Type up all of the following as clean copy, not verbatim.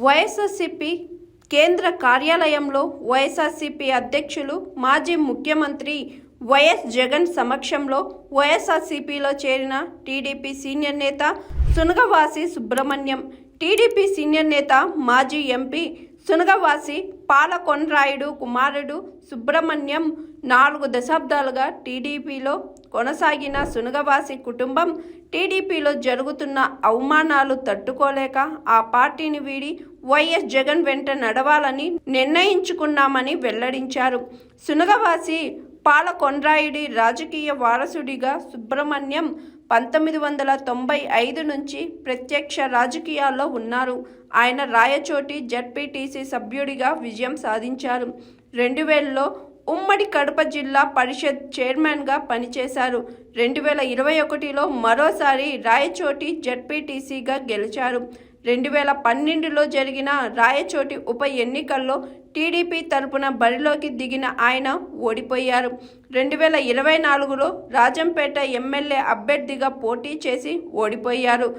వైఎస్ఆర్సీపీ కేంద్ర కార్యాలయంలో వైఎస్ఆర్సీపీ అధ్యక్షులు మాజీ ముఖ్యమంత్రి వైఎస్ జగన్ సమక్షంలో వైఎస్ఆర్సీపీలో చేరిన టీడీపీ సీనియర్ నేత సునగవాసి సుబ్రహ్మణ్యం, టీడీపీ సీనియర్ నేత మాజీ ఎంపీ సునగవాసి పాలకొండ్రాయుడు కుమారుడు సుబ్రహ్మణ్యం 4 దశాబ్దాలుగా టీడీపీలో కొనసాగిన సునగవాసి కుటుంబం టీడీపీలో జరుగుతున్న అవమానాలు తట్టుకోలేక ఆ పార్టీని వీడి వైఎస్ జగన్ వెంట నడవాలని నిర్ణయించుకున్నామని వెల్లడించారు. సునగవాసి పాలకొండ్రాయుడి రాజకీయ వారసుడిగా సుబ్రహ్మణ్యం 1995 నుంచి ప్రత్యక్ష రాజకీయాల్లో ఉన్నారు. ఆయన రాయచోటి జడ్పీటీసీ సభ్యుడిగా విజయం సాధించారు. 2000లో ఉమ్మడి కడప జిల్లా పరిషత్ చైర్మన్గా పనిచేశారు. 2021లో మరోసారి రాయచోటి జడ్పీటీసీగా గెలిచారు. 2012లో జరిగిన రాయచోటి ఉప ఎన్నికల్లో టీడీపీ తరపున బరిలోకి దిగిన ఆయన ఓడిపోయారు. 2024లో రాజంపేట ఎమ్మెల్యే అభ్యర్థిగా పోటీ చేసి ఓడిపోయారు.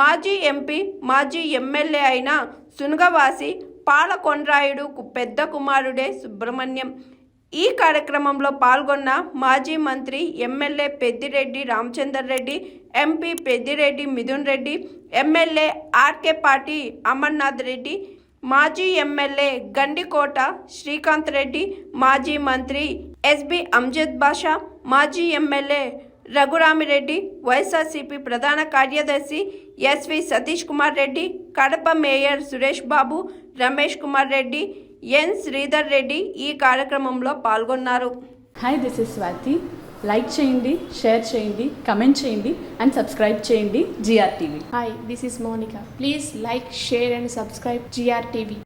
మాజీ ఎంపీ, మాజీ ఎమ్మెల్యే అయిన సునగవాసి పాలకొండ్రాయుడు పెద్ద కుమారుడే సుబ్రహ్మణ్యం. ఈ కార్యక్రమంలో పాల్గొన్న మాజీ మంత్రి, MLA Peddireddy Ramachandar Reddy, MP Peddireddy Mithun Reddy, MLA ఆర్కేపాటి అమర్నాథ్ రెడ్డి, మాజీ ఎమ్మెల్యే గండికోట శ్రీకాంత్ రెడ్డి, మాజీ మంత్రి ఎస్బి అంజద్ బాషా, మాజీ ఎమ్మెల్యే రఘురామిరెడ్డి, వైఎస్ఆర్సీపీ ప్రధాన కార్యదర్శి ఎస్వి సతీష్ కుమార్ రెడ్డి, కడప మేయర్ సురేష్ బాబు, రమేష్ కుమార్ రెడ్డి, ఎన్ శ్రీధర్ రెడ్డి ఈ కార్యక్రమంలో పాల్గొన్నారు. Hi, this is Swathi. Like చేయండి, షేర్ చేయండి, కమెంట్ చేయండి అండ్ సబ్స్క్రైబ్ చేయండి GR TV. Hi, this is Monica. Please like, share and subscribe GR TV.